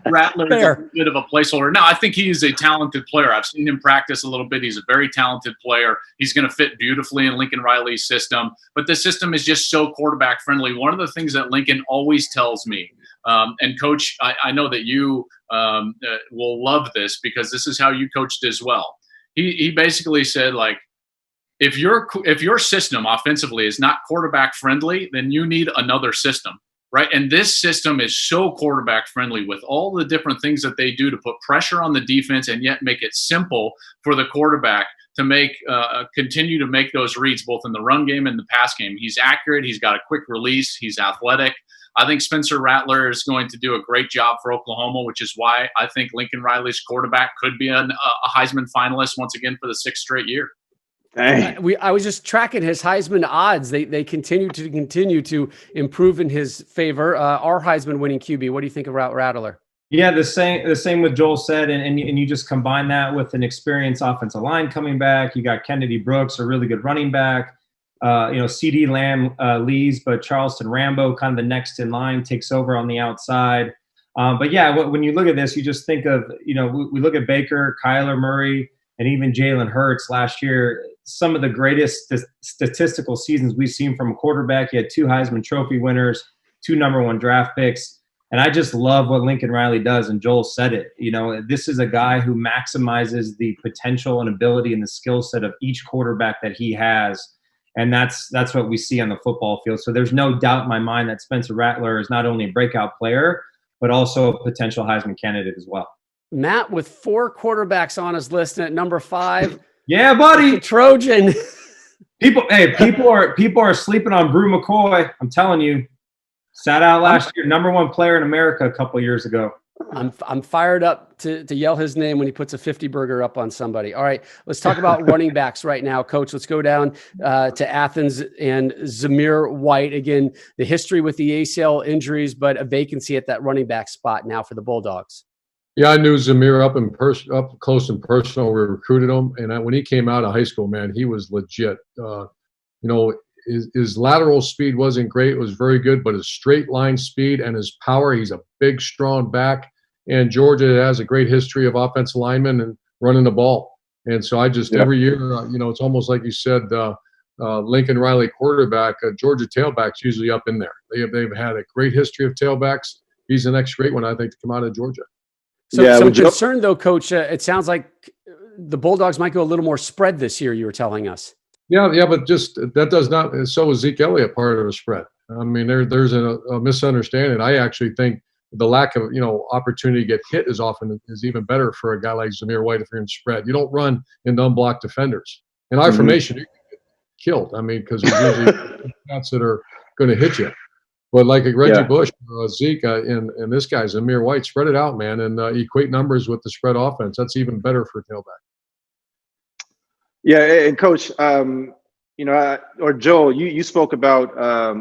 Rattler is a bit of a placeholder. Now, I think he is a talented player. I've seen him practice a little bit. He's a very talented player. He's going to fit beautifully in Lincoln Riley's system. But the system is just so quarterback friendly. One of the things that Lincoln always tells me, and Coach, I know that you will love this because this is how you coached as well. He basically said, like, if your system offensively is not quarterback friendly, then you need another system. Right. And this system is so quarterback friendly with all the different things that they do to put pressure on the defense and yet make it simple for the quarterback to continue to make those reads both in the run game and the pass game. He's accurate. He's got a quick release. He's athletic. I think Spencer Rattler is going to do a great job for Oklahoma, which is why I think Lincoln Riley's quarterback could be a Heisman finalist once again for the 6th straight year. I was just tracking his Heisman odds. They continue to improve in his favor. Our Heisman winning QB. What do you think about Rattler? Yeah, the same with Joel said, and you just combine that with an experienced offensive line coming back. You got Kennedy Brooks, a really good running back. CD Lamb leaves, but Charleston Rambo, kind of the next in line, takes over on the outside. But yeah, when you look at this, you just think of, we look at Baker, Kyler Murray, and even Jalen Hurts last year. Some of the greatest statistical seasons we've seen from a quarterback. He had 2 Heisman Trophy winners, 2 #1 draft picks. And I just love what Lincoln Riley does. And Joel said it, this is a guy who maximizes the potential and ability and the skill set of each quarterback that he has. And that's what we see on the football field. So there's no doubt in my mind that Spencer Rattler is not only a breakout player, but also a potential Heisman candidate as well. Matt, with 4 quarterbacks on his list, and at number 5, yeah, buddy, Trojan. People are sleeping on Brew McCoy. I'm telling you, sat out last year, #1 player in America a couple of years ago. I'm fired up to yell his name when he puts a 50 burger up on somebody. All right, let's talk about running backs right now, Coach. Let's go down to Athens and Zamir White. Again, the history with the ACL injuries, but a vacancy at that running back spot now for the Bulldogs. Yeah, I knew Zamir up close and personal. We recruited him, and when he came out of high school, man, he was legit. His lateral speed wasn't great; it was very good, but his straight line speed and his power. He's a big, strong back, and Georgia has a great history of offensive linemen and running the ball. And so I just every year, it's almost like you said, Lincoln Riley quarterback, Georgia tailbacks usually up in there. They've had a great history of tailbacks. He's the next great one, I think, to come out of Georgia. So some concern, though, Coach. It sounds like the Bulldogs might go a little more spread this year, you were telling us. Yeah, but just that does not – so is Zeke Elliott part of a spread. I mean, there's a misunderstanding. I actually think the lack of, opportunity to get hit as often is even better for a guy like Zamir White if you're in spread. You don't run into unblocked defenders. In I formation, you can get killed. I mean, because there's usually shots that are going to hit you. But like Reggie Bush, Zeke, and this guy, Zamir White, spread it out, man, and equate numbers with the spread offense. That's even better for tailback. Yeah, and Coach, or Joel, you spoke about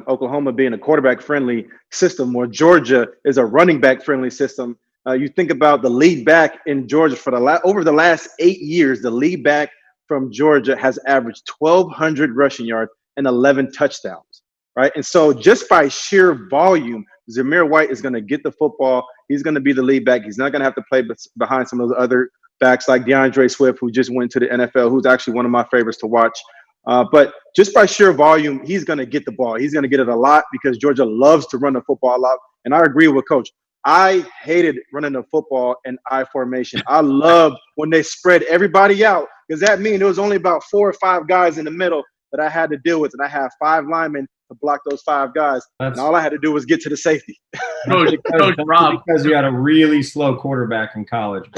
Oklahoma being a quarterback-friendly system, or Georgia is a running back-friendly system. You think about the lead back in Georgia over the last 8 years, the lead back from Georgia has averaged 1,200 rushing yards and 11 touchdowns. Right. And so just by sheer volume, Zamir White is going to get the football. He's going to be the lead back. He's not going to have to play behind some of those other backs like DeAndre Swift, who just went to the NFL, who's actually one of my favorites to watch. But just by sheer volume, he's going to get the ball. He's going to get it a lot because Georgia loves to run the football a lot. And I agree with Coach. I hated running the football in I formation. I loved when they spread everybody out because that means there was only about 4 or 5 guys in the middle that I had to deal with. And I have 5 linemen to block those 5 guys. And all I had to do was get to the safety. Coach Rob. Because you had a really slow quarterback in college.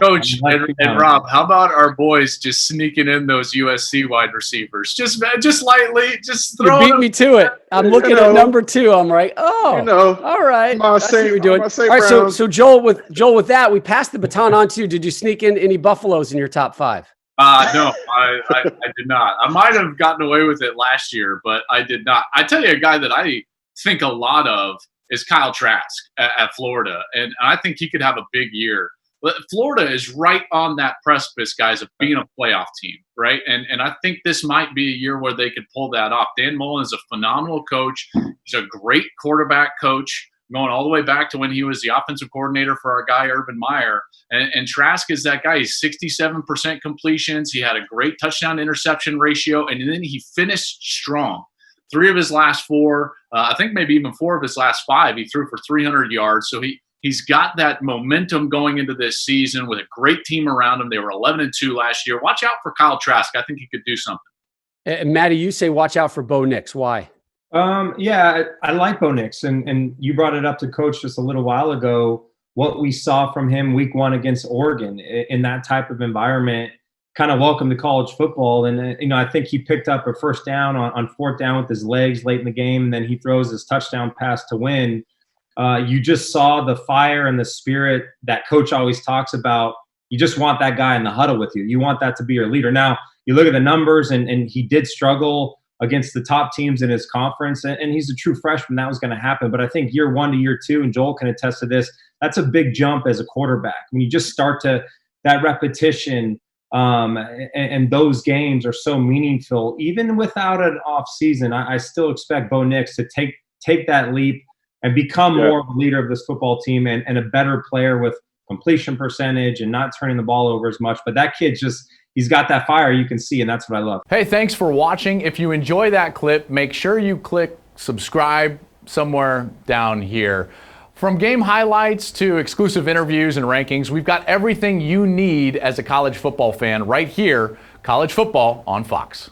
Coach and Rob, how about our boys just sneaking in those USC wide receivers? Just lightly, just throw them. You beat me to it. I'm looking at number 2. I'm right. Oh, all right. That's what you're doing. All right, so Joel, with that, we passed the baton on to you. Did you sneak in any Buffaloes in your top 5? No, I did not. I might have gotten away with it last year, but I did not. I tell you, a guy that I think a lot of is Kyle Trask at Florida, and I think he could have a big year. But Florida is right on that precipice, guys, of being a playoff team, right? And I think this might be a year where they could pull that off. Dan Mullen is a phenomenal coach. He's a great quarterback coach. going all the way back to when he was the offensive coordinator for our guy, Urban Meyer. And Trask is that guy. He's 67% completions. He had a great touchdown interception ratio, and then he finished strong. 3 of his last 4, I think maybe even 4 of his last 5, he threw for 300 yards. So he's got that momentum going into this season with a great team around him. They were 11-2 last year. Watch out for Kyle Trask. I think he could do something. And Maddie, you say watch out for Bo Nix. Why? Yeah, I like Bo Nix, and you brought it up to Coach just a little while ago. What we saw from him week 1 against Oregon in that type of environment, kind of welcome to college football. And I think he picked up a first down on 4th down with his legs late in the game, and then he throws his touchdown pass to win. You just saw the fire and the spirit that Coach always talks about. You just want that guy in the huddle with you. You want that to be your leader. Now, you look at the numbers, and he did struggle against the top teams in his conference, and he's a true freshman. That was going to happen. But I think year 1 to year 2, and Joel can attest to this, that's a big jump as a quarterback. When you just start to that repetition, and those games are so meaningful. Even without an off season, I still expect Bo Nix to take that leap and become more of a leader of this football team and a better player with completion percentage and not turning the ball over as much. But that kid he's got that fire you can see, and that's what I love. Hey, thanks for watching. If you enjoy that clip, make sure you click subscribe somewhere down here. From game highlights to exclusive interviews and rankings, we've got everything you need as a college football fan right here, College Football on Fox.